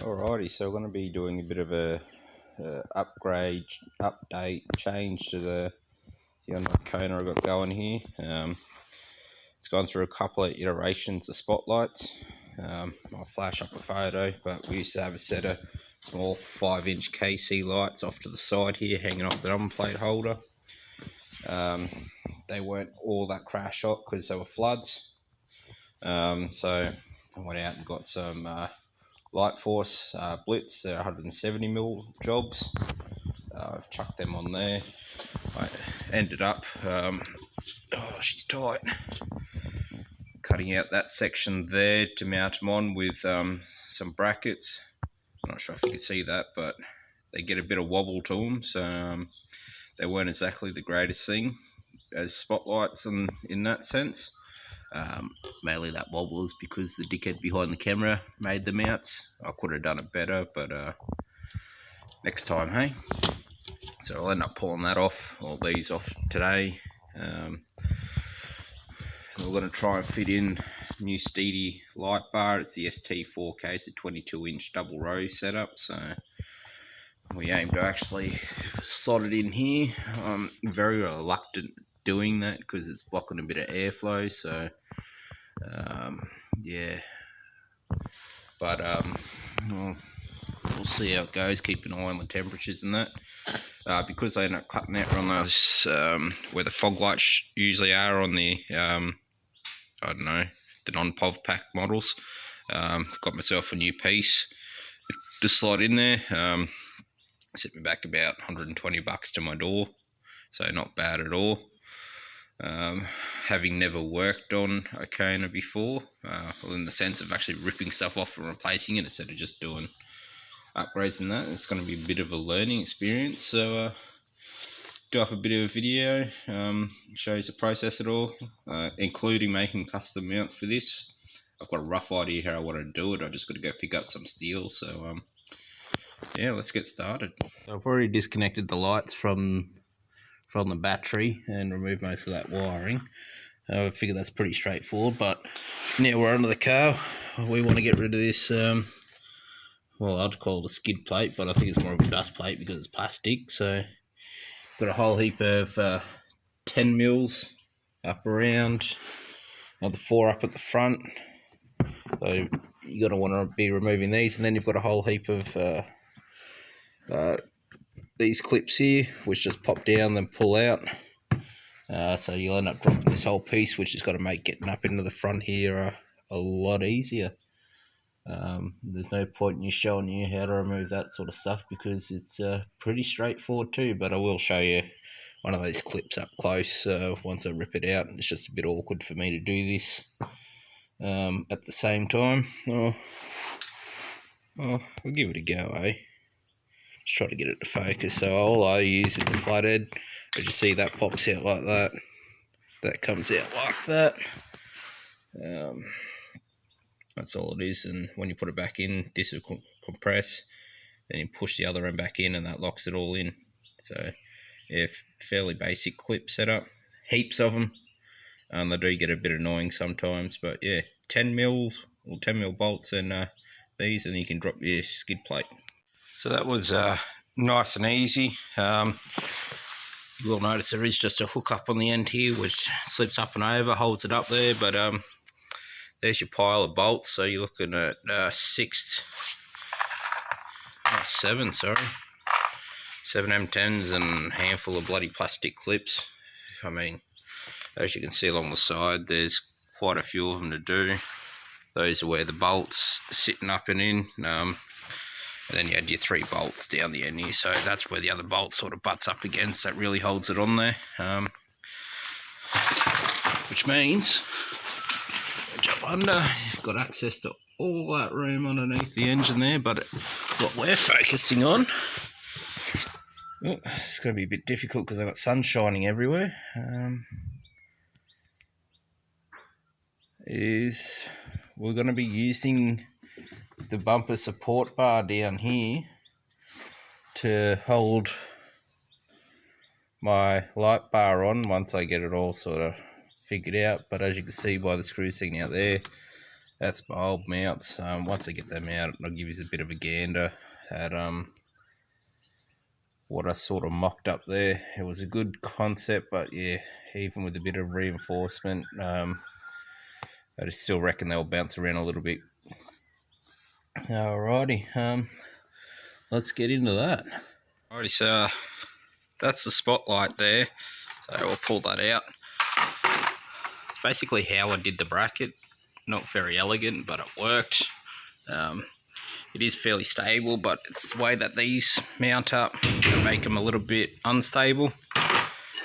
Alrighty, so we're going to be doing a bit of a update, change to the Hyundai Kona I've got going here. It's gone through a couple of iterations of spotlights. I'll flash up a photo, but we used to have a set of small 5-inch KC lights off to the side here, hanging off the number plate holder. They weren't all that crash hot because they were floods. So I went out and got some Light Force Blitz. They're 170mm jobs. I've chucked them on there. I ended up, oh, she's tight, cutting out that section there to mount them on with some brackets. I'm not sure if you can see that, but they get a bit of wobble to them, so they weren't exactly the greatest thing as spotlights in that sense. Mainly that wobble is because the dickhead behind the camera made the mounts. I could have done it better, but next time, hey? So I'll end up pulling that off, all these off today. We're going to try and fit in new Steedy light bar. It's the ST4K, it's a 22-inch double row setup, so we aim to actually slot it in here. I'm very reluctant doing that because it's blocking a bit of airflow, so yeah, but we'll see how it goes. Keep an eye on the temperatures and that. Because I end up cutting out on those where the fog lights usually are on the I don't know, the non-POV pack models. Got myself a new piece to slot in there. Set me back about $120 to my door, so not bad at all. Having never worked on a Kona before, well, in the sense of actually ripping stuff off and replacing it instead of just doing upgrades and that, it's going to be a bit of a learning experience. So do up a bit of a video, shows the process at all, including making custom mounts for this. I've got a rough idea how I want to do it. I just got to go pick up some steel. So yeah, let's get started. So I've already disconnected the lights from the battery and removed most of that wiring. I figure that's pretty straightforward, but now we're under the car. We want to get rid of this, well, I'd call it a skid plate, but I think it's more of a dust plate because it's plastic. So got a whole heap of 10 mils up around, another 4 up at the front. So you're going to want to be removing these, and then you've got a whole heap of these clips here, which just pop down then pull out. So you'll end up dropping this whole piece, which has got to make getting up into the front here a lot easier. There's no point in you showing you how to remove that sort of stuff because it's pretty straightforward too, but I will show you one of those clips up close once I rip it out. It's just a bit awkward for me to do this at the same time. Oh, I'll give it a go, eh? Just try to get it to focus. So all I use is the flathead. As you see, that pops out like that. That comes out like that. That's all it is. And when you put it back in, this will compress. Then you push the other end back in, and that locks it all in. So yeah, fairly basic clip setup. Heaps of them. They do get a bit annoying sometimes, but yeah, 10 mils or 10 mil bolts and these, and you can drop your skid plate. So that was nice and easy. You will notice there is just a hook up on the end here which slips up and over, holds it up there, but there's your pile of bolts. So you're looking at 7 M10s and a handful of bloody plastic clips. I mean, as you can see along the side, there's quite a few of them to do. Those are where the bolts sitting up and in. And then you had your 3 bolts down the end here, so that's where the other bolt sort of butts up against. That really holds it on there, which means jump under. You've got access to all that room underneath the engine there. But what we're focusing on, it's going to be a bit difficult because I've got sun shining everywhere. Is we're going to be using the bumper support bar down here to hold my light bar on once I get it all sort of figured out. But as you can see by the screws sticking out there, That's my old mounts. Once I get them out, I'll give you a bit of a gander at what I sort of mocked up there. It was a good concept, but yeah, even with a bit of reinforcement, I just still reckon they'll bounce around a little bit. Alrighty, let's get into that. Alrighty, so that's the spotlight there. So we'll pull that out. It's basically how I did the bracket. Not very elegant, but it worked. It is fairly stable, but it's the way that these mount up that make them a little bit unstable.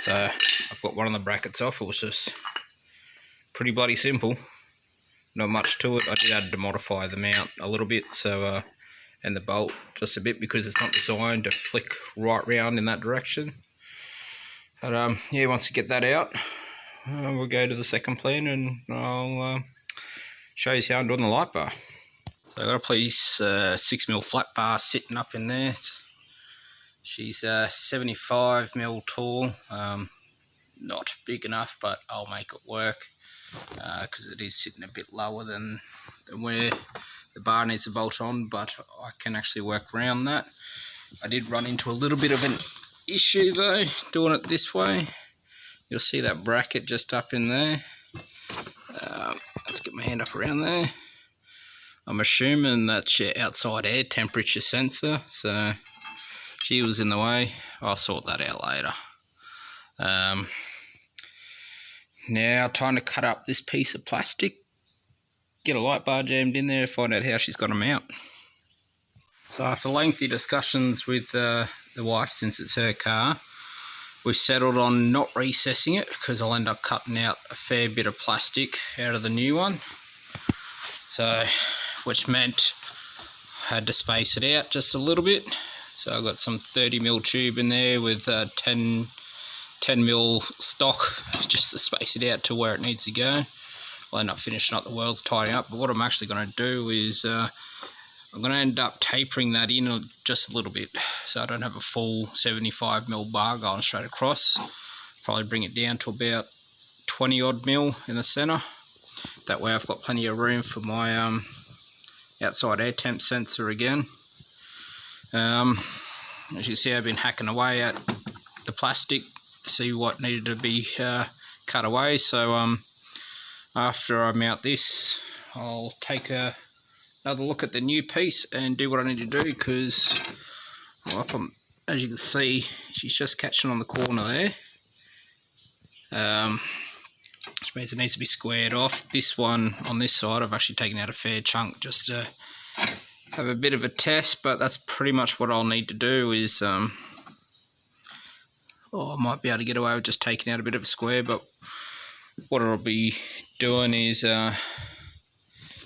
So I've got one of the brackets off. It was just pretty bloody simple. Not much to it. I did have to modify the mount a little bit, so and the bolt just a bit because it's not designed to flick right round in that direction. But yeah, once you get that out, we'll go to the second plan and I'll show you how I'm doing the light bar. So I've got a piece 6mm flat bar sitting up in there. She's 75mm tall, not big enough, but I'll make it work because it is sitting a bit lower than where the bar needs to bolt on, but I can actually work around that. I did run into a little bit of an issue though, doing it this way. You'll see that bracket just up in there. Let's get my hand up around there. I'm assuming that's your outside air temperature sensor, so she was in the way. I'll sort that out later. Now time to cut up this piece of plastic, get a light bar jammed in there, find out how she's got them out. So after lengthy discussions with the wife, since it's her car, we've settled on not recessing it because I'll end up cutting out a fair bit of plastic out of the new one. So, which meant I had to space it out just a little bit. So I've got some 30mm tube in there with 10mm stock just to space it out to where it needs to go. I'll end up finishing up the welds, tidying up. But what I'm actually going to do is I'm going to end up tapering that in just a little bit, so I don't have a full 75mm bar going straight across. Probably bring it down to about 20 odd mil in the center. That way I've got plenty of room for my outside air temp sensor again. As you see, I've been hacking away at the plastic to see what needed to be cut away. So after I mount this, I'll take another look at the new piece and do what I need to do, because well, as you can see, she's just catching on the corner there, which means it needs to be squared off. This one on this side, I've actually taken out a fair chunk just to have a bit of a test, but that's pretty much what I'll need to do is I might be able to get away with just taking out a bit of a square, but what I'll be doing is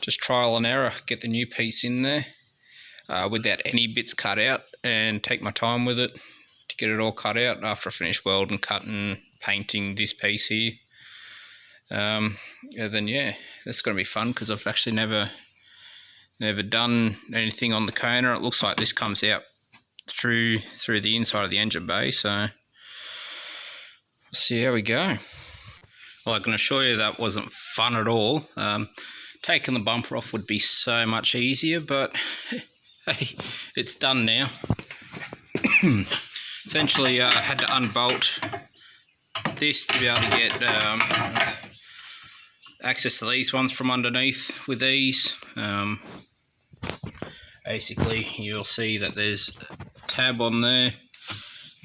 just trial and error, get the new piece in there without any bits cut out, and take my time with it to get it all cut out after I finish welding, cutting, painting this piece here. And then yeah, that's going to be fun because I've actually never done anything on the Kona. It looks like this comes out through the inside of the engine bay, so let's see how we go. Well, I can assure you that wasn't fun at all. Taking the bumper off would be so much easier, but hey, it's done now. Essentially, I had to unbolt this to be able to get access to these ones from underneath with these. Basically, you'll see that there's a tab on there.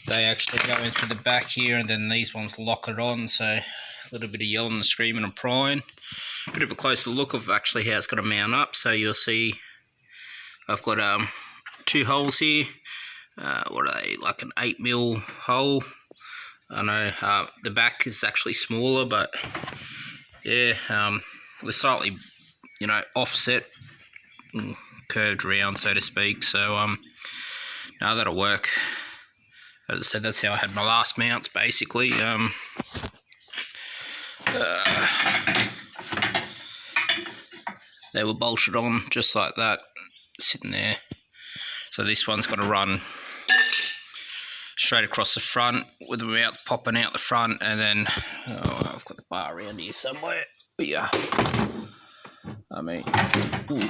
They actually go in through the back here, and then these ones lock it on, so a little bit of yelling and screaming and prying. Bit of a closer look of actually how it's going to mount up. So you'll see I've got two holes here. What are they, like an 8mm hole? I know the back is actually smaller, but yeah, we're slightly, offset and curved around, so to speak. So no, that'll work. As I said, that's how I had my last mounts, basically. They were bolted on just like that, sitting there. So this one's got to run straight across the front with the mouth popping out the front, and then I've got the bar around here somewhere. Yeah. I mean, ooh,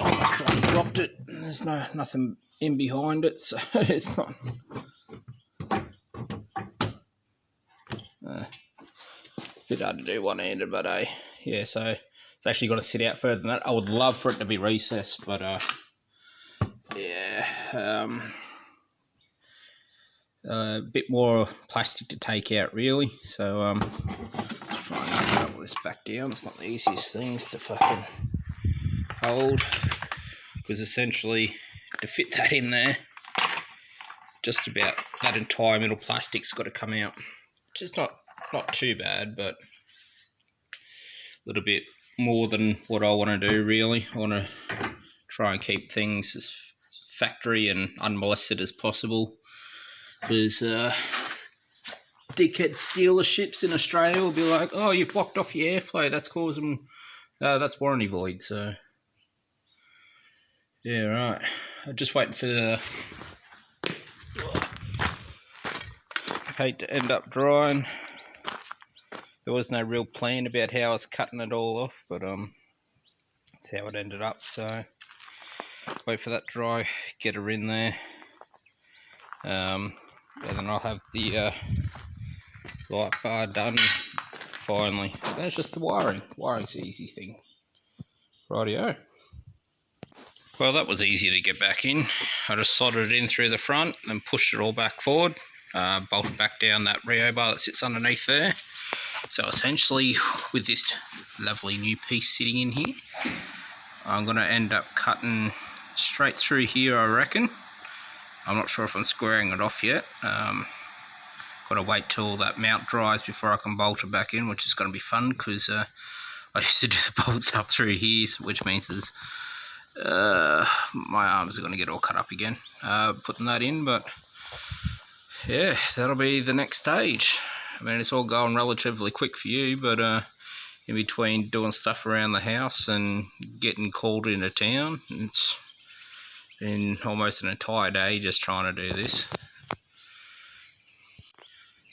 I dropped it. There's nothing in behind it, so it's not. Bit hard to do one-handed, but yeah. So it's actually got to sit out further than that. I would love for it to be recessed, but yeah, a bit more plastic to take out, really. So just try and double this back down. It's not the easiest things to fucking hold, because essentially to fit that in there, just about that entire middle plastic's got to come out, which is not too bad, but a little bit more than what I want to do, really. I want to try and keep things as factory and unmolested as possible, because dickhead dealerships in Australia will be like, oh, you've blocked off your airflow, that's causing that's warranty void. So yeah, right, I'm just waiting for the paint to end up drying. There was no real plan about how I was cutting it all off, but that's how it ended up. So wait for that to dry, get her in there, and then I'll have the light bar done finally. That's just the wiring. Wiring's the easy thing. Rightio. Well, that was easy to get back in. I just soldered it in through the front and pushed it all back forward, bolted back down that Rio bar that sits underneath there. So essentially, with this lovely new piece sitting in here, I'm going to end up cutting straight through here, I reckon. I'm not sure if I'm squaring it off yet. Got to wait till that mount dries before I can bolt it back in, which is going to be fun, because I used to do the bolts up through here, which means is my arms are going to get all cut up again putting that in. But yeah, that'll be the next stage. I mean, it's all going relatively quick for you, but in between doing stuff around the house and getting called into town, it's been almost an entire day just trying to do this.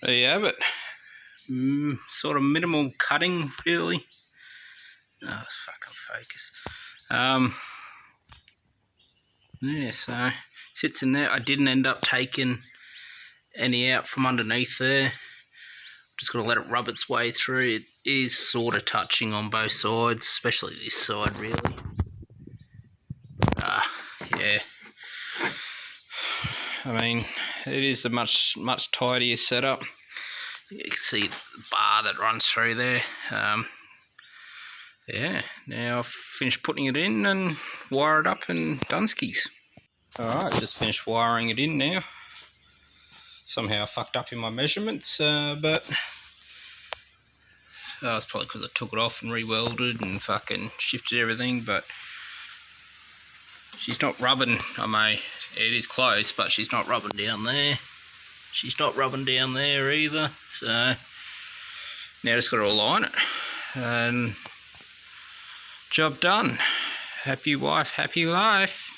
There you have it. Sort of minimal cutting, really. Oh, fucking focus. Yeah, so sits in there. I didn't end up taking any out from underneath there. Just got to let it rub its way through. It is sort of touching on both sides, especially this side, really. Yeah. I mean, it is a much tidier setup. You can see the bar that runs through there. Yeah, now I've finished putting it in and wire it up and dunskies. Alright, just finished wiring it in now. Somehow I fucked up in my measurements, but it's probably because I took it off and re-welded and fucking shifted everything. But she's not rubbing. It is close, but she's not rubbing down there. She's not rubbing down there either. So now just got to align it, and job done. Happy wife, happy life.